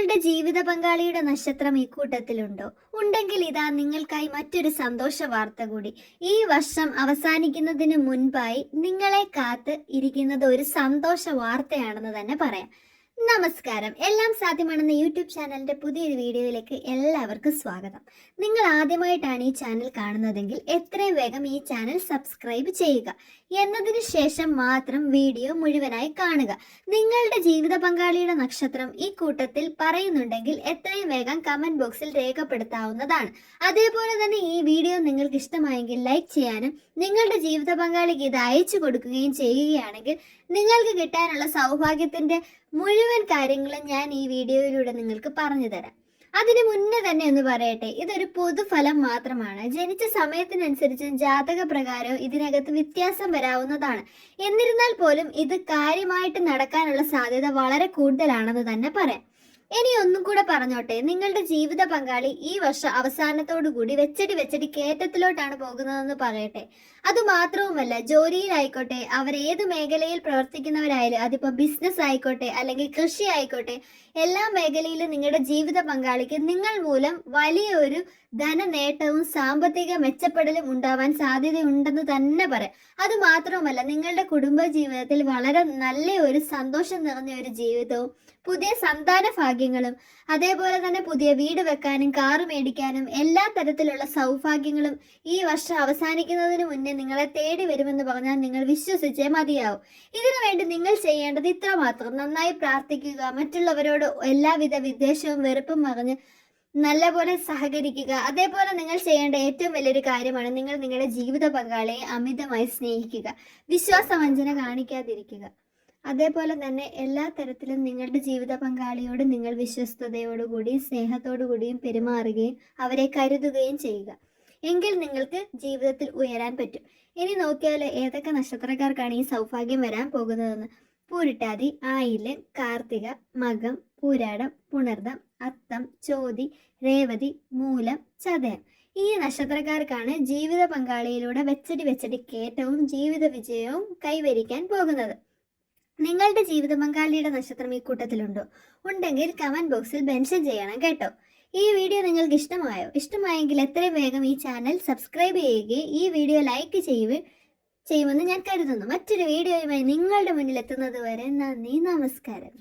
നിങ്ങളുടെ ജീവിത പങ്കാളിയുടെ നക്ഷത്രം ഈ കൂട്ടത്തിലുണ്ടോ? ഉണ്ടെങ്കിൽ ഇതാ നിങ്ങൾക്കായി മറ്റൊരു സന്തോഷ വാർത്ത കൂടി. ഈ വർഷം അവസാനിക്കുന്നതിന് മുൻപായി നിങ്ങളെ കാത്ത് ഇരിക്കുന്നത് ഒരു സന്തോഷ വാർത്തയാണെന്ന് തന്നെ പറയാം. നമസ്കാരം, എല്ലാം സാധ്യമാണെന്ന യൂട്യൂബ് ചാനലിന്റെ പുതിയൊരു വീഡിയോയിലേക്ക് എല്ലാവർക്കും സ്വാഗതം. നിങ്ങൾ ആദ്യമായിട്ടാണ് ഈ ചാനൽ കാണുന്നതെങ്കിൽ എത്രയും വേഗം ഈ ചാനൽ സബ്സ്ക്രൈബ് ചെയ്യുക. എന്നതിന് ശേഷം മാത്രം വീഡിയോ മുഴുവനായി കാണുക. നിങ്ങളുടെ ജീവിത പങ്കാളിയുടെ നക്ഷത്രം ഈ കൂട്ടത്തിൽ പറയുന്നുണ്ടെങ്കിൽ എത്രയും വേഗം കമന്റ് ബോക്സിൽ രേഖപ്പെടുത്താവുന്നതാണ്. അതേപോലെ തന്നെ ഈ വീഡിയോ നിങ്ങൾക്ക് ഇഷ്ടമായെങ്കിൽ ലൈക്ക് ചെയ്യാനും നിങ്ങളുടെ ജീവിത പങ്കാളിക്ക് ഇത് അയച്ചു കൊടുക്കുകയും ചെയ്യുകയാണെങ്കിൽ നിങ്ങൾക്ക് കിട്ടാനുള്ള സൗഭാഗ്യത്തിന്റെ മുഴുവൻ കാര്യങ്ങളും ഞാൻ ഈ വീഡിയോയിലൂടെ നിങ്ങൾക്ക് പറഞ്ഞു തരാം. അതിനു മുന്നേ തന്നെ ഒന്ന് പറയട്ടെ, ഇതൊരു പൊതുഫലം മാത്രമാണ്. ജനിച്ച സമയത്തിനനുസരിച്ച് ജാതക പ്രകാരവും ഇതിനകത്ത് വ്യത്യാസം വരാവുന്നതാണ്. എന്നിരുന്നാൽ പോലും ഇത് കാര്യമായിട്ട് നടക്കാനുള്ള സാധ്യത വളരെ കൂടുതലാണെന്ന് തന്നെ പറയാം. ഇനി ഒന്നും കൂടെ പറഞ്ഞോട്ടെ, നിങ്ങളുടെ ജീവിത പങ്കാളി ഈ വർഷം അവസാനത്തോടു കൂടി വെച്ചടി കയറ്റത്തിലോട്ടാണ് പോകുന്നതെന്ന് പറയട്ടെ. അതുമാത്രവുമല്ല, ജോലിയിലായിക്കോട്ടെ, അവർ ഏത് മേഖലയിൽ പ്രവർത്തിക്കുന്നവരായാലും, അതിപ്പോ ബിസിനസ് ആയിക്കോട്ടെ അല്ലെങ്കിൽ കൃഷി ആയിക്കോട്ടെ, എല്ലാ മേഖലയിലും നിങ്ങളുടെ ജീവിത പങ്കാളിക്ക് നിങ്ങൾ മൂലം വലിയൊരു ധന നേട്ടവും സാമ്പത്തിക മെച്ചപ്പെടലും ഉണ്ടാവാൻ സാധ്യതയുണ്ടെന്ന് തന്നെ പറയാം. അതുമാത്രവുമല്ല, നിങ്ങളുടെ കുടുംബ ജീവിതത്തിൽ വളരെ നല്ല ഒരു സന്തോഷം നിറഞ്ഞ ഒരു ജീവിതവും പുതിയ സന്താന ഭാഗ്യങ്ങളും അതേപോലെ തന്നെ പുതിയ വീട് വെക്കാനും കാറ് മേടിക്കാനും എല്ലാ തരത്തിലുള്ള സൗഭാഗ്യങ്ങളും ഈ വർഷം അവസാനിക്കുന്നതിന് മുന്നേ നിങ്ങളെ തേടി വരുമെന്ന് പറഞ്ഞാൽ നിങ്ങൾ വിശ്വസിച്ചേ മതിയാവും. ഇതിനു വേണ്ടി നിങ്ങൾ ചെയ്യേണ്ടത് ഇത്ര മാത്രം: നന്നായി പ്രാർത്ഥിക്കുക, മറ്റുള്ളവരോട് എല്ലാവിധ വിദ്വേഷവും വെറുപ്പും പറഞ്ഞ് നല്ലപോലെ സഹകരിക്കുക. അതേപോലെ നിങ്ങൾ ചെയ്യേണ്ട ഏറ്റവും വലിയൊരു കാര്യമാണ് നിങ്ങൾ നിങ്ങളുടെ ജീവിത പങ്കാളിയെ അമിതമായി സ്നേഹിക്കുക, വിശ്വാസവഞ്ചന കാണിക്കാതിരിക്കുക. അതേപോലെ തന്നെ എല്ലാ തരത്തിലും നിങ്ങളുടെ ജീവിത പങ്കാളിയോട് നിങ്ങൾ വിശ്വസ്തയോടുകൂടിയും സ്നേഹത്തോടുകൂടിയും പെരുമാറുകയും അവരെ കരുതുകയും ചെയ്യുക. എങ്കിൽ നിങ്ങൾക്ക് ജീവിതത്തിൽ ഉയരാൻ പറ്റും. ഇനി നോക്കിയാൽ ഏതൊക്കെ നക്ഷത്രക്കാർക്കാണ് ഈ സൗഭാഗ്യം വരാൻ പോകുന്നതെന്ന്. പൂരിട്ടാതി, ആയില്യം, കാർത്തിക, മകം, പൂരാടം, പുണർദം, അത്തം, ചോതി, രേവതി, മൂലം, ചതയം. ഈ നക്ഷത്രക്കാർക്കാണ് ജീവിത പങ്കാളിയിലൂടെ വെച്ചടി കയറ്റവും ജീവിത വിജയവും കൈവരിക്കാൻ പോകുന്നത്. നിങ്ങളുടെ ജീവിത പങ്കാളിയുടെ നക്ഷത്രം ഈ കൂട്ടത്തിലുണ്ടോ? ഉണ്ടെങ്കിൽ കമന്റ് ബോക്സിൽ മെൻഷൻ ചെയ്യണം കേട്ടോ. ഈ വീഡിയോ നിങ്ങൾക്ക് ഇഷ്ടമായെങ്കിൽ എത്രയും വേഗം ഈ ചാനൽ സബ്സ്ക്രൈബ് ചെയ്യുകയും ഈ വീഡിയോ ലൈക്ക് ചെയ്യുമെന്ന് ഞാൻ കരുതുന്നു. മറ്റൊരു വീഡിയോയുമായി നിങ്ങളുടെ മുന്നിൽ എത്തുന്നത് വരെ നന്ദി, നമസ്കാരം.